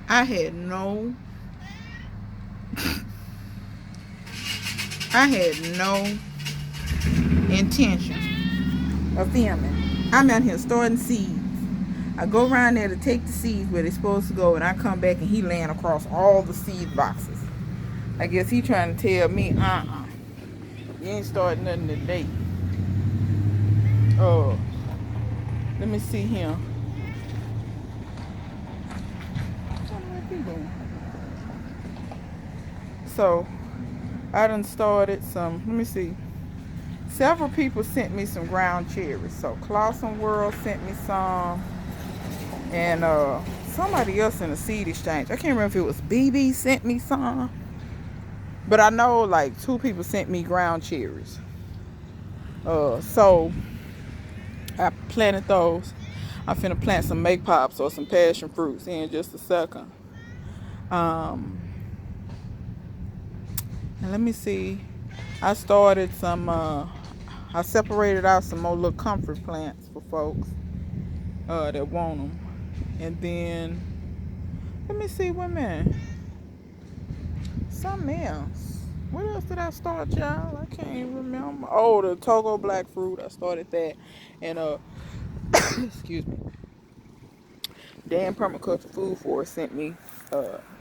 I had no I had no intention of filming. I'm out here starting seeds. I go around there to take the seeds where they're supposed to go, and I come back and he laying across all the seed boxes. I guess he trying to tell me, you ain't starting nothing today. Oh, let me see him. So I done started some. Let me see. Several people sent me some ground cherries. So Clausen World sent me some, and somebody else in the seed exchange. I can't remember if it was BB sent me some, but I know like 2 people sent me ground cherries. So I planted those. I'm finna plant some make pops or some passion fruits in just a second. Um, and let me see. I started some. I separated out some more little comfort plants for folks that want them. And then let me see what man. Something else. What else did I start, y'all? I can't even remember. Oh, the Togo black fruit. I started that, and excuse me. Dan Permaculture Food Forest sent me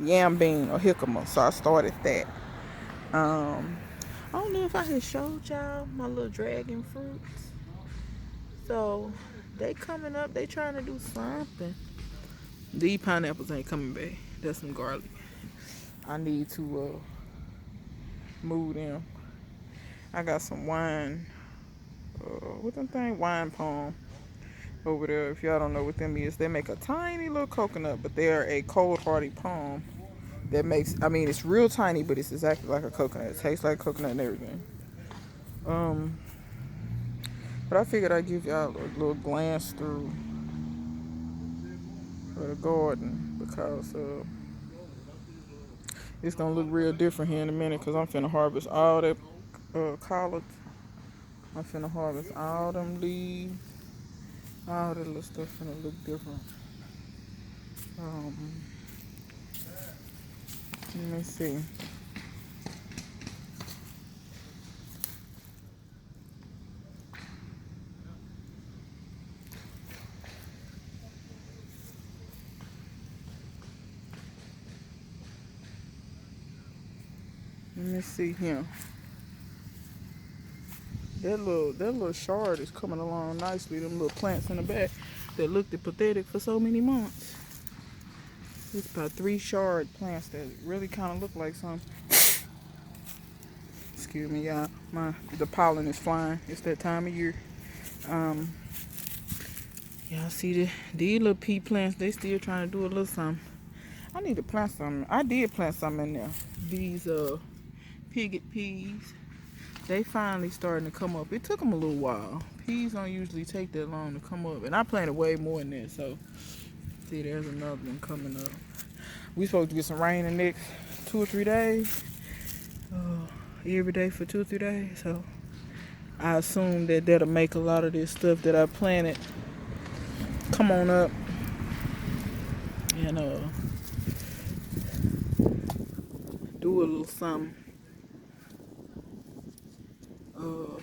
yam bean or jicama, so I started that. Um, I don't know if I had showed y'all my little dragon fruits. So they coming up. They trying to do something. These pineapples ain't coming back. That's some garlic. I need to move them. I got some wine. What them thing? Wine palm over there. If y'all don't know what them is, they make a tiny little coconut, but they're a cold hardy palm that makes. I mean, it's real tiny, but it's exactly like a coconut. It tastes like coconut and everything. Um, but I figured I'd give y'all a little glance through the garden because it's gonna look real different here in a minute because I'm finna harvest all that collards. I'm finna harvest all them leaves. All that little stuff finna look different. Um, let me see. Let me see here. That little shard is coming along nicely. Them little plants in the back that looked pathetic for so many months. It's about 3 shard plants that really kind of look like some. Excuse me, y'all. The pollen is flying. It's that time of year. Um, y'all see these little pea plants? They still trying to do a little something. I need to plant some. I did plant some in there. These pigot peas. They finally starting to come up. It took them a little while. Peas don't usually take that long to come up, and I planted way more than that. So, see, there's another one coming up. We supposed to get some rain in the next 2 or 3 days. Every day for 2 or 3 days. So, I assume that that'll make a lot of this stuff that I planted come on up and do a little something. Uh,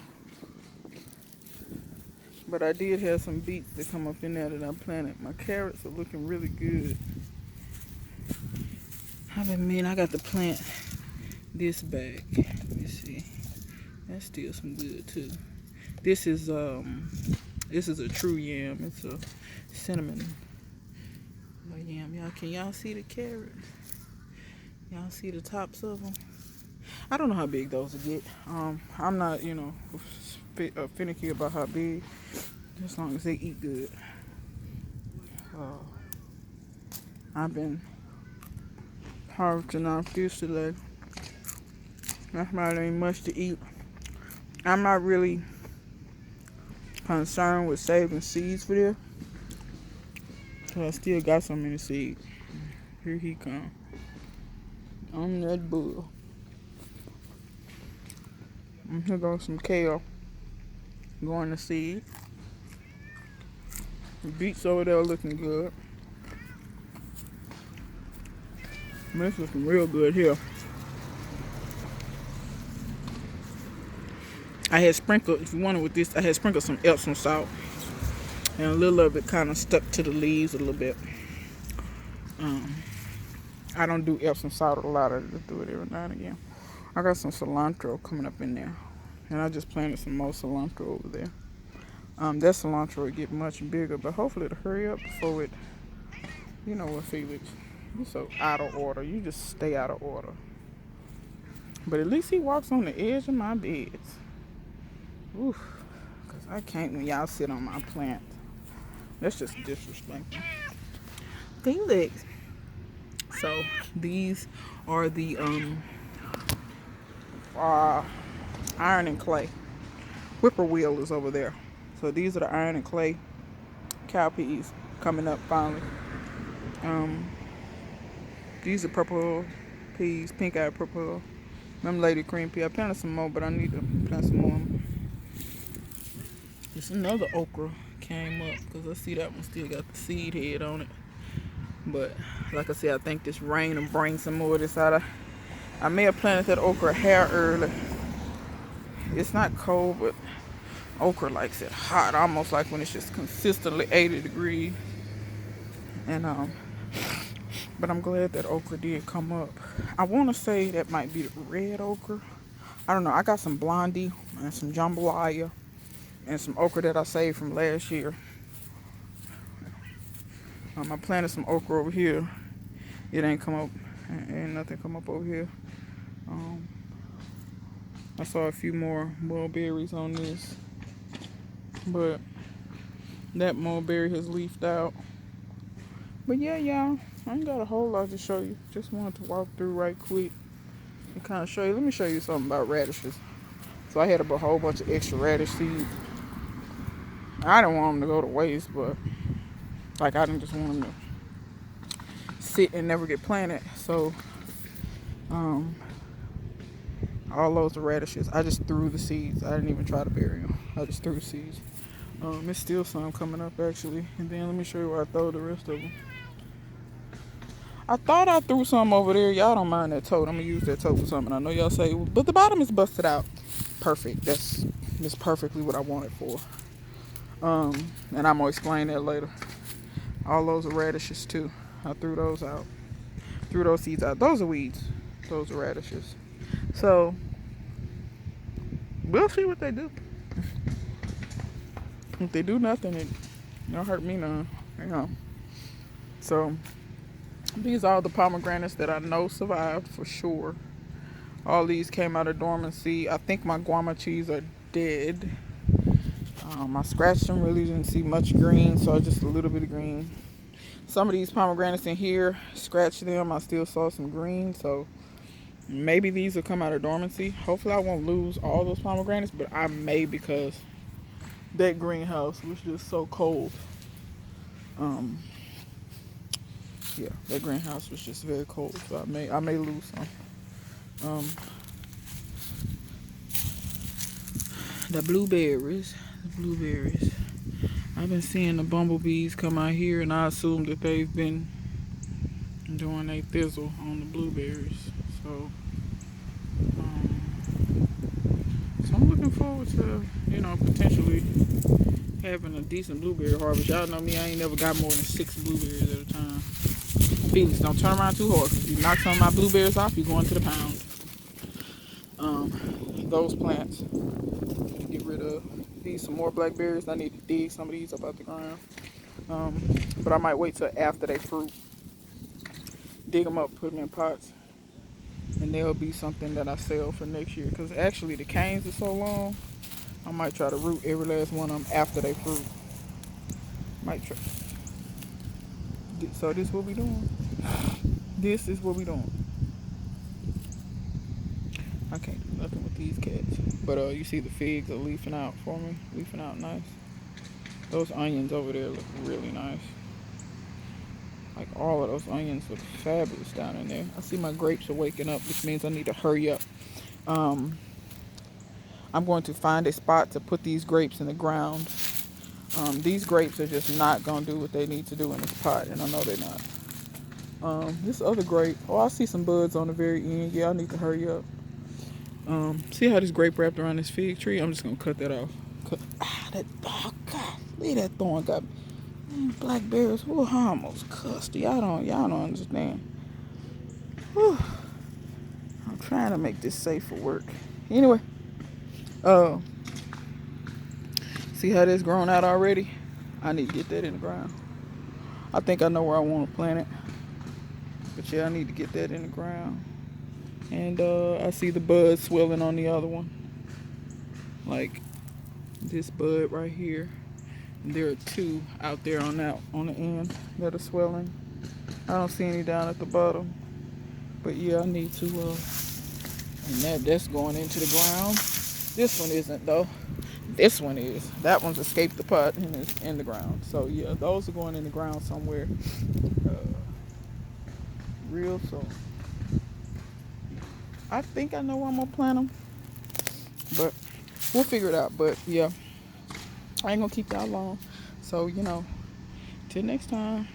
but I did have some beets that come up in there that I planted. My carrots are looking really good. I got to plant this bag. Let me see. That's still some good too. This is a true yam. It's a cinnamon yam. Can y'all see the carrots? Y'all see the tops of them? I don't know how big those will get. I'm not, finicky about how big, as long as they eat good. I've been harvesting off this today. That's why there ain't much to eat. I'm not really concerned with saving seeds for this. So I still got some in the seed. Here he come. On that bull. Here goes some kale. Going to seed. The beets over there looking good. This is looking real good here. I had sprinkled, if you wanted with this, I had sprinkled some Epsom salt. And a little of it kind of stuck to the leaves a little bit. I don't do Epsom salt a lot. I just do it every now and again. I got some cilantro coming up in there. And I just planted some more cilantro over there. That cilantro will get much bigger, but hopefully it'll hurry up before it, you know what, Felix, you're so out of order. You just stay out of order. But at least he walks on the edge of my beds. Oof. Because I can't when y'all sit on my plant. That's just disrespectful. Felix. So these are the iron and clay. Whippoorwill is over there. So these are the iron and clay cowpeas coming up finally. These are purple peas, pink-eyed purple. Them lady cream pea. I planted some more, but I need to plant some more. There's another okra came up because I see that one still got the seed head on it. But like I said, I think this rain will bring some more of this out. I may have planted that okra hair early. It's not cold, but okra likes it hot, almost like when it's just consistently 80 degrees. And but I'm glad that okra did come up. I want to say that might be the red okra. I don't know. I got some blondie and some jambalaya and some okra that I saved from last year. I planted some okra over here. It ain't come up. Ain't nothing come up over here. I saw a few more mulberries on this, but that mulberry has leafed out. But yeah, y'all, I ain't got a whole lot to show you. Just wanted to walk through right quick and kind of show you. Let me show you something about radishes. So I had a whole bunch of extra radish seeds. I didn't want them to go to waste, but like I didn't just want them to sit and never get planted. So all those radishes, I just threw the seeds. I didn't even try to bury them. I just threw the seeds. There's still some coming up actually. And then let me show you where I throw the rest of them. I thought I threw some over there. Y'all don't mind that tote. I'm gonna use that tote for something. I know y'all say, but the bottom is busted out. Perfect. That's perfectly what I wanted for. And I'm gonna explain that later. All those are radishes too. I threw those out. Threw those seeds out. Those are weeds. Those are radishes. So we'll see what they do. If they do nothing, it don't hurt me none. You know. So these are all the pomegranates that I know survived for sure. All these came out of dormancy. I think my guava cheese are dead. I scratched them, really didn't see much green, so just a little bit of green. Some of these pomegranates in here, scratched them, I still saw some green, so maybe these will come out of dormancy. Hopefully I won't lose all those pomegranates, but I may, because that greenhouse was just so cold. Yeah, that greenhouse was just very cold, so I may lose some. The blueberries. I've been seeing the bumblebees come out here, and I assume that they've been doing a thizzle on the blueberries. So I'm looking forward to, potentially having a decent blueberry harvest. Y'all know me, I ain't never got more than 6 blueberries at a time. Felix, don't turn around too hard. If you knock some of my blueberries off, you're going to the pound. Those plants, get rid of these. Some more blackberries. I need to dig some of these up out the ground. But I might wait till after they fruit. Dig them up, put them in pots, and they'll be something that I sell for next year. Because actually the canes are so long, I might try to root every last one of them after they fruit. Might try. So this is what we doing. This is what we doing. I can't do nothing with these cats. But you see the figs are leafing out for me. Leafing out nice. Those onions over there look really nice. Like all of those onions look fabulous down in there. I see my grapes are waking up, which means I need to hurry up. I'm going to find a spot to put these grapes in the ground. These grapes are just not going to do what they need to do in this pot, and I know they're not. This other grape. Oh, I see some buds on the very end. Yeah, I need to hurry up. See how this grape wrapped around this fig tree? I'm just gonna cut that off. Oh God, leave that thorn got me. Blackberries. Whoo, I almost cussed. Y'all don't understand. Whew. I'm trying to make this safe for work. Anyway, uh, see how this grown out already? I need to get that in the ground. I think I know where I want to plant it. But yeah, I need to get that in the ground. And I see the bud swelling on the other one. Like this bud right here. And there are two out there on the end that are swelling. I don't see any down at the bottom. But yeah, I need to and that's going into the ground. This one isn't though. This one is. That one's escaped the pot and is in the ground. So yeah, those are going in the ground somewhere. Real soon. I think I know where I'm gonna plant them, but we'll figure it out. But yeah, I ain't gonna keep y'all long. So till next time.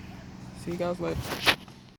See you guys later.